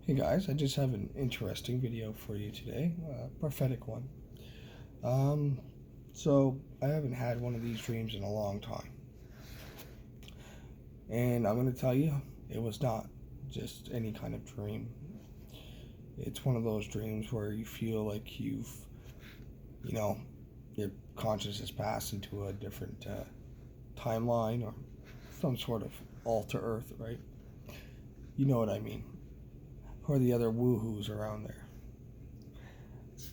Hey guys, I just have an interesting video for you today, a prophetic one. So I haven't had one of these dreams in a long time, and I'm going to tell you, it was not just any kind of dream. It's one of those dreams where you feel like your conscious has passed into a different timeline or some sort of alter Earth, right? You know what I mean? Or the other woohoos around there.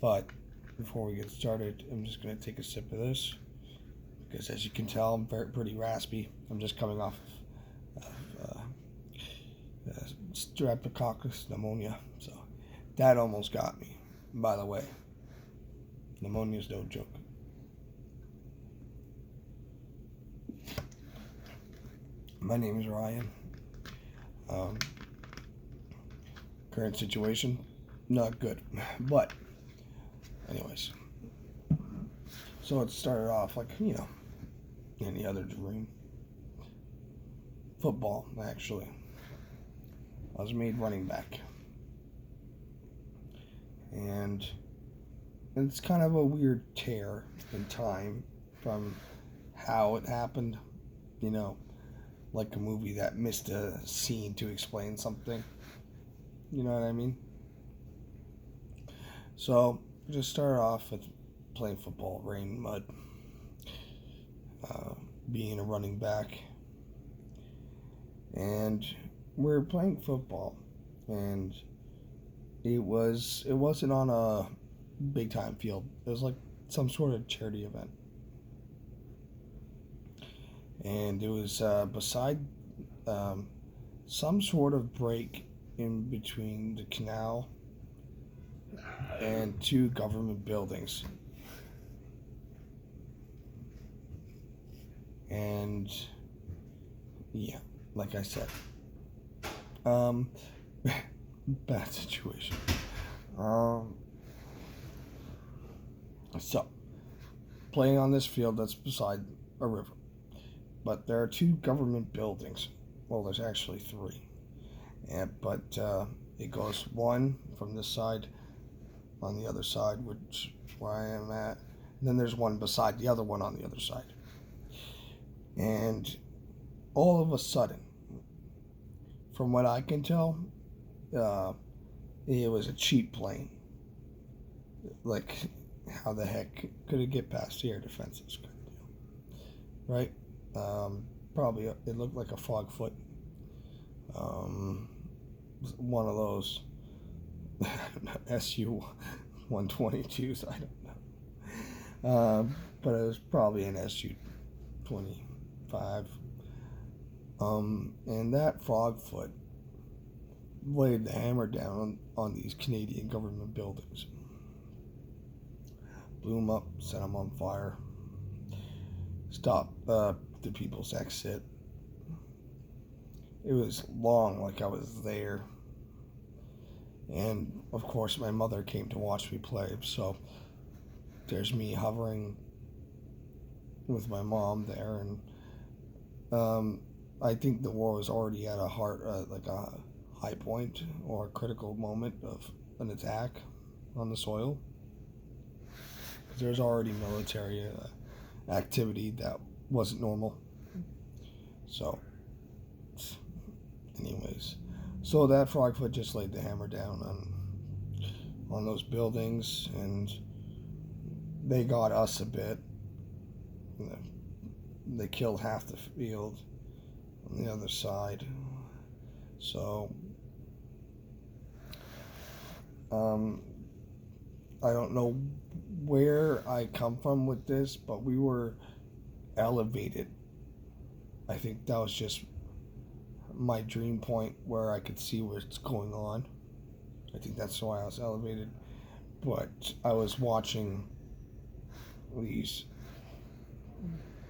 But before we get started, I'm just going to take a sip of this because, as you can tell, I'm pretty raspy. I'm just coming off of streptococcus pneumonia, so that almost got me. By the way, pneumonia's no joke. My name is Ryan. Current situation, not good. But anyways, so it started off like, any other dream. Football, actually. I was made running back. And it's kind of a weird tear in time from how it happened, like a movie that missed a scene to explain something. You know what I mean? So, just started off with playing football, rain, mud, being a running back. And we're playing football, and it wasn't on a big time field. It was like some sort of charity event. And it was beside some sort of break in between the canal and two government buildings. And yeah, like I said, bad situation. So, playing on this field that's beside a river. But there are two government buildings. Well, there's actually three. But it goes one from this side, on the other side, which where I am at. And then there's one beside the other one on the other side. And all of a sudden, from what I can tell, it was a cheap plane. Like, how the heck could it get past the air defenses? Right? Probably it looked like a fogfoot. One of those SU-122s, I don't know. But it was probably an SU-25. And that fogfoot laid the hammer down on these Canadian government buildings. Blew them up, set them on fire, stopped the people's exit. It was long, like I was there. And of course, my mother came to watch me play, so there's me hovering with my mom there, and I think the war was already at a high point or a critical moment of an attack on the soil. There's already military activity that wasn't normal. So, anyways, so that frogfoot just laid the hammer down on those buildings, and they got us a bit. They killed half the field on the other side. So, I don't know where I come from with this, but we were elevated. I think that was just my dream point where I could see what's going on. I think that's why I was elevated. But I was watching these,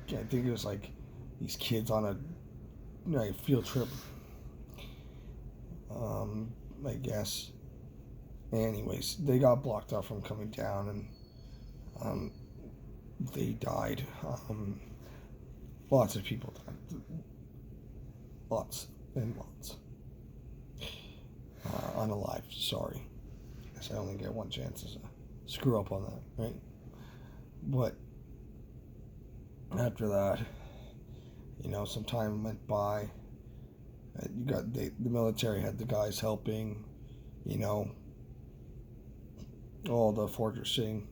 I think it was like these kids on a field trip, I guess. Anyways, they got blocked off from coming down, and they died. Lots of people died. Lots and lots. unalive. Sorry. Guess I only get one chance to screw up on that, right? But after that, some time went by. You got the military had the guys helping, all the fortressing,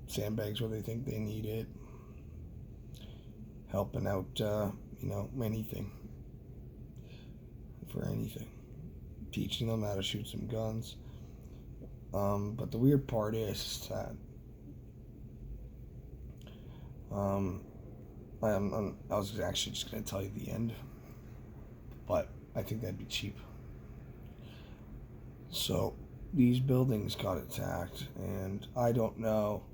sandbags where they think they need it, helping out, anything, for anything, teaching them how to shoot some guns. But the weird part is that I was actually just going to tell you the end, but I think that'd be cheap. So these buildings got attacked, and I don't know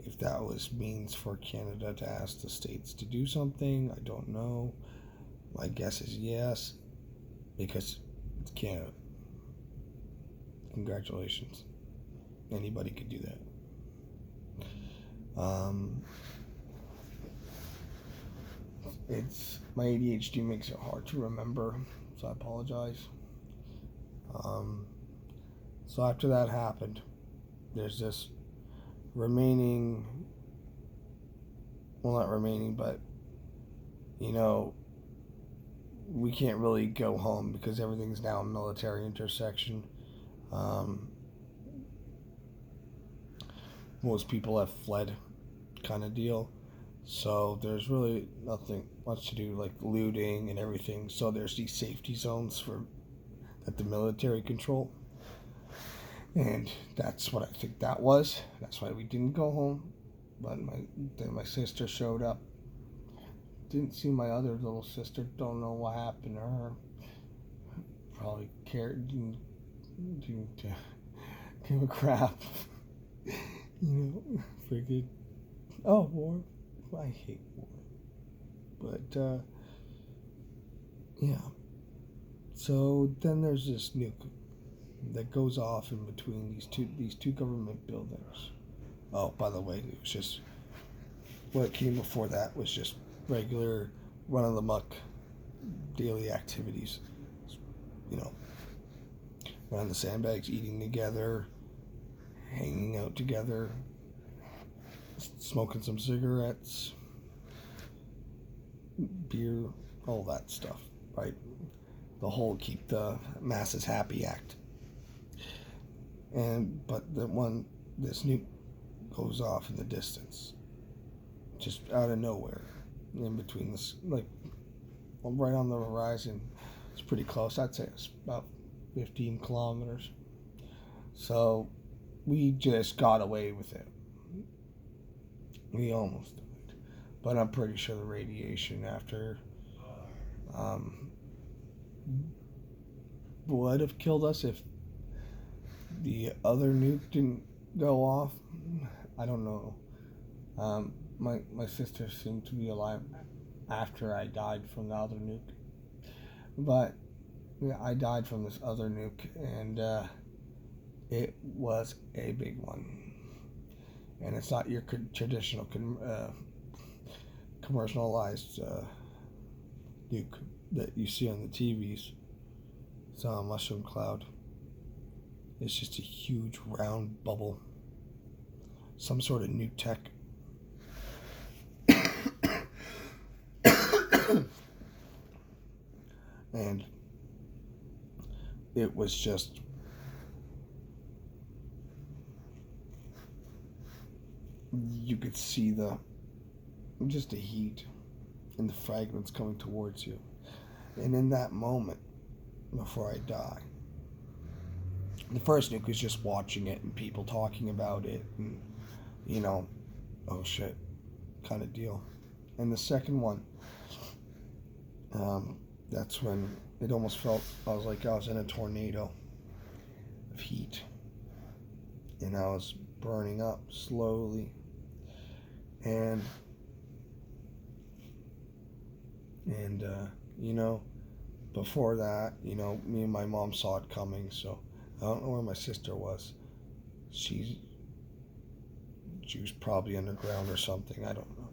if that was means for Canada to ask the states to do something. I don't know. My guess is yes, because it's Canada. Congratulations. Anybody could do that. My ADHD makes it hard to remember, so I apologize. So after that happened, there's this remaining, well, not remaining, but we can't really go home because everything's now a military intersection. Most people have fled, kind of deal. So there's really nothing much to do, like looting and everything. So there's these safety zones that the military control. And that's what I think that was. That's why we didn't go home. But then my sister showed up. Didn't see my other little sister. Don't know what happened to her. Probably didn't give a crap. Freaking. Oh, war. I hate war. But, yeah. So then there's this nuke that goes off in between these two government buildings. Oh, by the way, it was just what came before that was just regular run-of-the-muck daily activities. Running the sandbags, eating together, hanging out together, smoking some cigarettes, beer, all that stuff, right? The whole keep the masses happy act. But this nuke goes off in the distance, just out of nowhere, in between this, like, right on the horizon. It's pretty close. I'd say it's about 15 kilometers. So we just got away with it. We almost died, but I'm pretty sure the radiation after would have killed us if the other nuke didn't go off. I don't know. My sister seemed to be alive after I died from the other nuke, but yeah, I died from this other nuke, and it was a big one. And it's not your traditional commercialized nuke that you see on the TVs. It's not a mushroom cloud. It's just a huge round bubble. Some sort of new tech. And it was just you could see the heat and the fragments coming towards you. And in that moment, before I die, the first nuke was just watching it and people talking about it and, oh shit, kind of deal. And the second one, that's when it almost felt, I was like I was in a tornado of heat. And I was burning up slowly. And before that, me and my mom saw it coming, so I don't know where my sister was. She was probably underground or something, I don't know.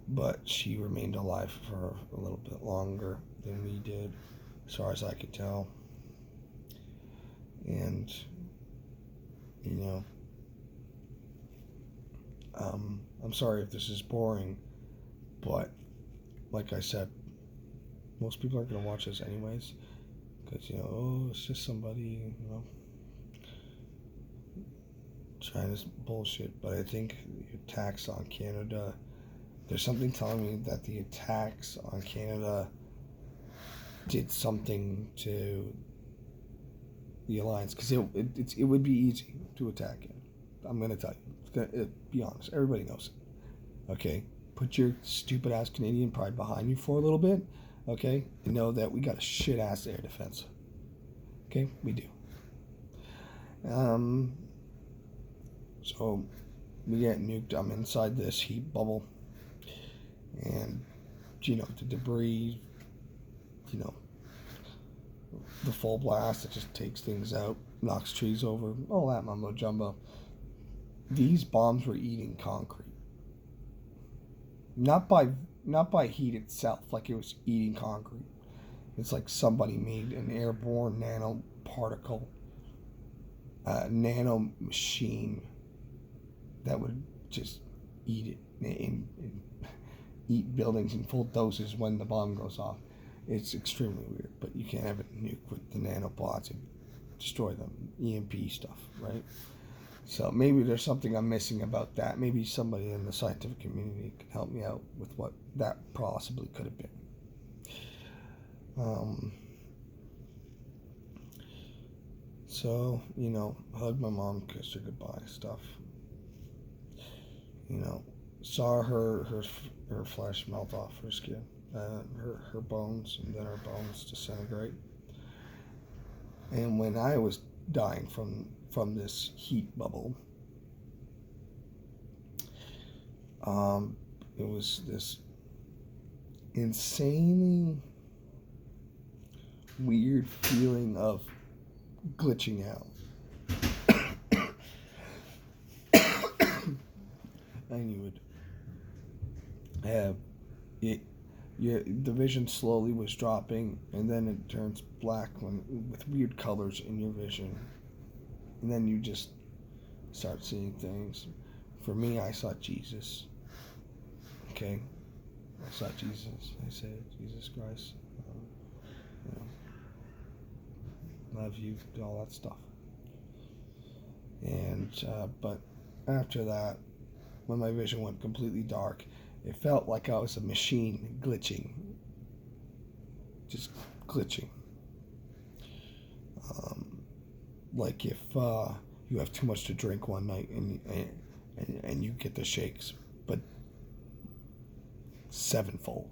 But she remained alive for a little bit longer than we did, as far as I could tell. And, you know, I'm sorry if this is boring, but like I said, most people aren't going to watch this anyways, because, you know, oh, it's just somebody, you know, trying this bullshit. But I think the attacks on Canada, there's something telling me that the attacks on Canada did something to the alliance, because it would be easy to attack it. I'm going to tell you. Be honest. Everybody knows it. Okay? Put your stupid ass Canadian pride behind you for a little bit. Okay? And know that we got a shit ass air defense. Okay? We do. So we get nuked. I'm inside this heat bubble. And, you know, the debris, you know, the full blast, it just takes things out, knocks trees over, all that mumbo jumbo. These bombs were eating concrete. Not by heat itself, like it was eating concrete. It's like somebody made an airborne nanoparticle, nano machine that would just eat it and eat buildings in full doses when the bomb goes off. It's extremely weird, but you can't have a nuke with the nanobots and destroy them. EMP stuff, right? So maybe there's something I'm missing about that. Maybe somebody in the scientific community can help me out with what that possibly could have been. So, you know, hugged my mom, kissed her goodbye, stuff. You know, saw her flesh melt off her skin, her bones, and then her bones disintegrate. And when I was dying from this heat bubble, it was this insanely weird feeling of glitching out. And you would have it, the vision slowly was dropping, and then it turns black with weird colors in your vision, and then you just start seeing things. For me, I saw Jesus. Okay, I saw Jesus. I said, Jesus Christ, you know, love you, all that stuff. And but after that, when my vision went completely dark, it felt like I was a machine glitching. Just glitching. Like if you have too much to drink one night and you get the shakes, but sevenfold.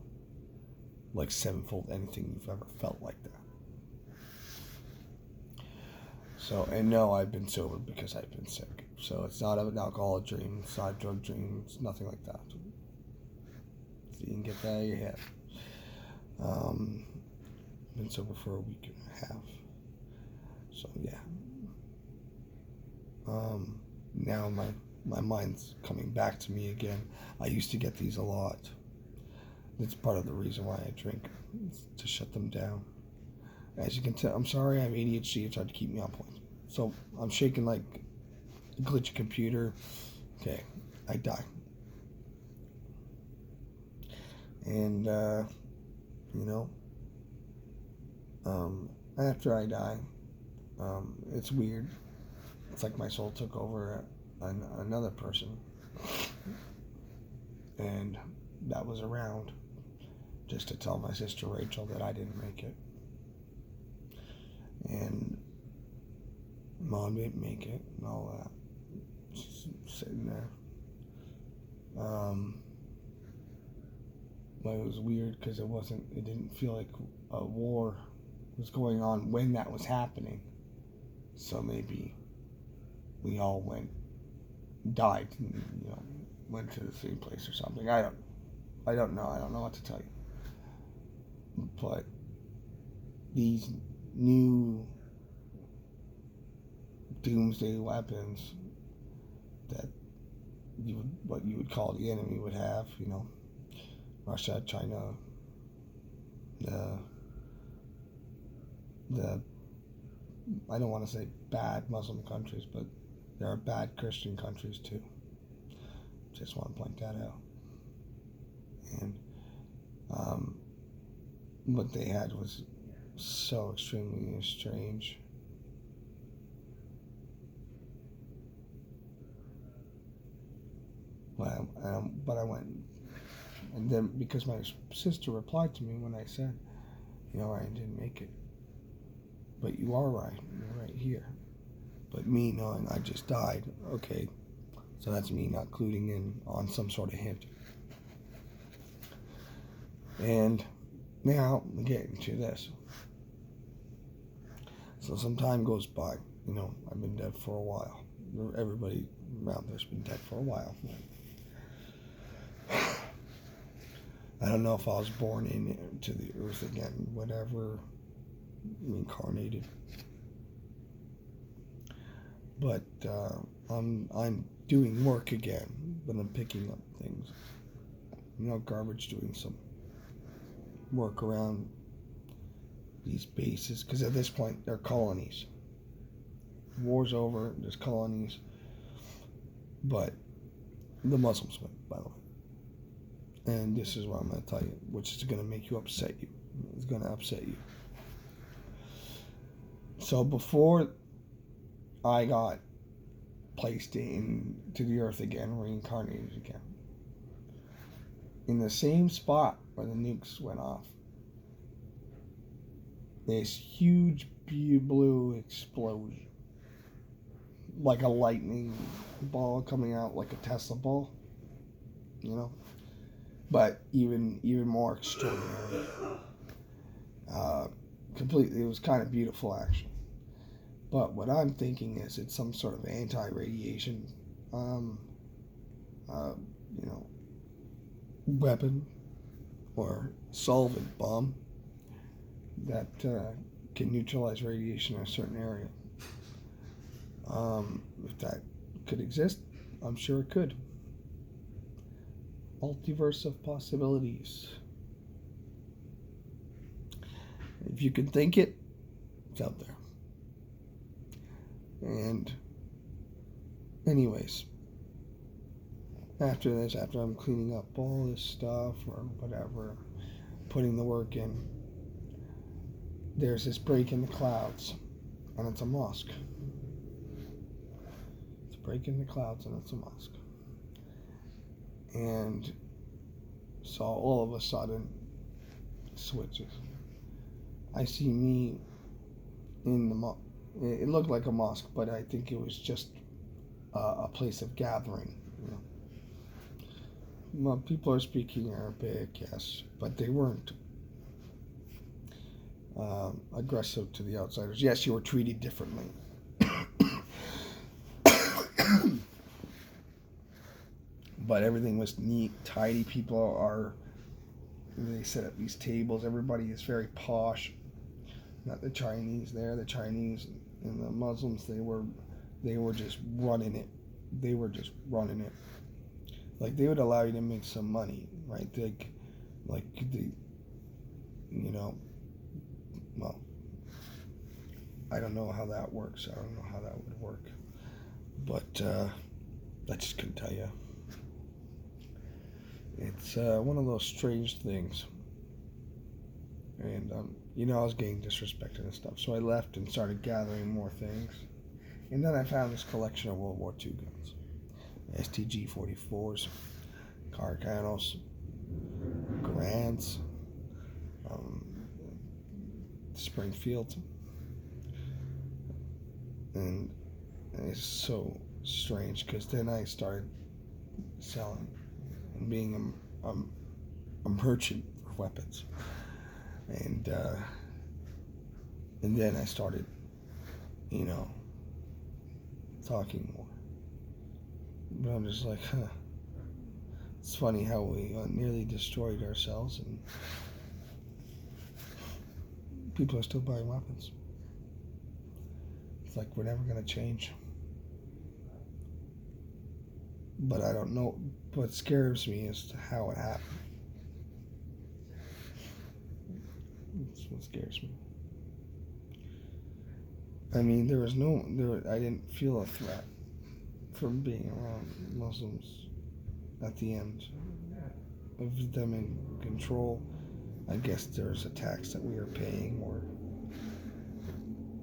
Like sevenfold anything you've ever felt like that. So, and no, I've been sober because I've been sick. So it's not an alcoholic dream, it's not a drug dream, it's nothing like that. So you can get that out of your head. Been sober for a week and a half. So yeah. Now my mind's coming back to me again. I used to get these a lot. It's part of the reason why I drink, to shut them down. As you can tell, I'm sorry, I have ADHD. It's hard to keep me on point. So I'm shaking like a glitchy computer. Okay, I die. And, you know, after I die, it's weird. It's like my soul took over another person. And that was around just to tell my sister Rachel that I didn't make it. And Mom didn't make it and all that. Just sitting there. But it was weird because it didn't feel like a war was going on when that was happening. So maybe we all died, and, you know, went to the same place or something. I don't know. I don't know what to tell you. But these new doomsday weapons that what you would call the enemy would have, you know, Russia, China, the I don't want to say bad Muslim countries, but there are bad Christian countries too. Just want to point that out. And what they had was so extremely strange. But I went, and then because my sister replied to me when I said, Ryan didn't make it. But you are right. You're right here. But me knowing I just died, okay, so that's me not cluing in on some sort of hint. And now I'm getting to this. So some time goes by. I've been dead for a while. Everybody around there's been dead for a while. I don't know if I was born into the earth again, whatever, reincarnated. But I'm doing work again, but I'm picking up things. Garbage, doing some work around these bases, because at this point they're colonies. War's over, there's colonies, but the Muslims win, by the way. And this is what I'm going to tell you, which is going to make you upset you. It's going to upset you. So before I got placed into the earth again, reincarnated again, in the same spot where the nukes went off, this huge blue explosion, like a lightning ball coming out, like a Tesla ball, but even more extraordinary. Completely, it was kind of beautiful, actually. But what I'm thinking is it's some sort of anti-radiation, weapon or solvent bomb that can neutralize radiation in a certain area. If that could exist, I'm sure it could. Multiverse of possibilities. If you can think it, it's out there. And anyways, after I'm cleaning up all this stuff or whatever, putting the work in, there's this break in the clouds, and it's a mosque. It's a break in the clouds, and it's a mosque. And so all of a sudden, switches. I see me in the mosque. It looked like a mosque, but I think it was just a place of gathering. Well, people are speaking Arabic, yes, but they weren't aggressive to the outsiders. Yes, you were treated differently. But everything was neat, tidy. They set up these tables. Everybody is very posh. Not the Chinese there. The Chinese and the Muslims, they were just running it. They were just running it. Like, they would allow you to make some money, right? Well, I don't know how that works. I don't know how that would work. But I just couldn't tell you. It's one of those strange things. And, I was getting disrespected and stuff. So I left and started gathering more things. And then I found this collection of World War II guns. STG-44s, Carcanos, Grants, Springfield. And it's so strange, because then I started selling and being a merchant for weapons. And then I started, talking more. But I'm just like, it's funny how we nearly destroyed ourselves, and people are still buying weapons. It's like we're never going to change. But I don't know. What scares me is how it happened. That's what scares me. I mean, I didn't feel a threat from being around Muslims at the end of them in control. I guess there's a tax that we are paying, or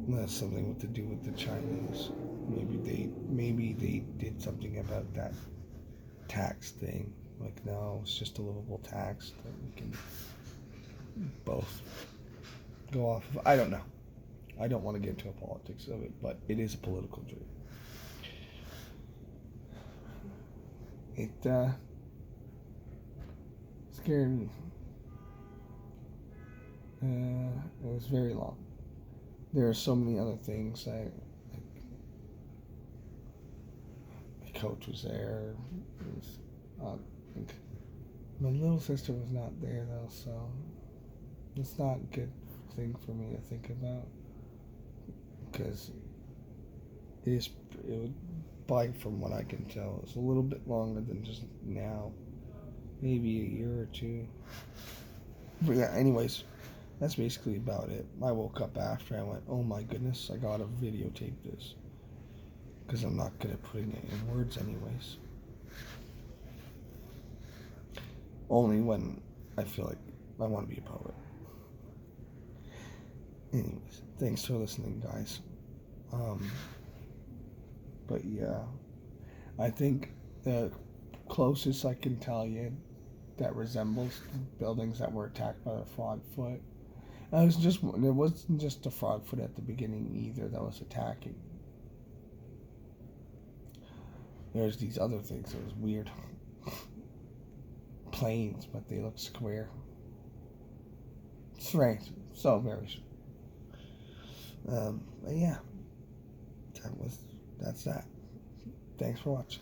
that's something to do with the Chinese. Maybe they did something about that tax thing. Like, no, it's just a livable tax that we can both go off of. I don't know. I don't want to get into the politics of it, but it is a political dream. It scared me. It was very long. There are so many other things. My coach was there. My little sister was not there though, so it's not a good thing for me to think about, because it would, from what I can tell, it's a little bit longer than just now, maybe a year or two. But yeah, anyways, that's basically about it. I woke up after, I went, oh my goodness, I gotta videotape this, because I'm not good at putting it in words anyways. Only when I feel like I want to be a poet. Anyways, thanks for listening, guys. But yeah, I think the closest I can tell you that resembles the buildings that were attacked by the frogfoot. It wasn't just the frogfoot at the beginning either that was attacking. There's these other things that was weird. Planes, but they look square. Strange. So very strange. But yeah, that's that. Thanks for watching.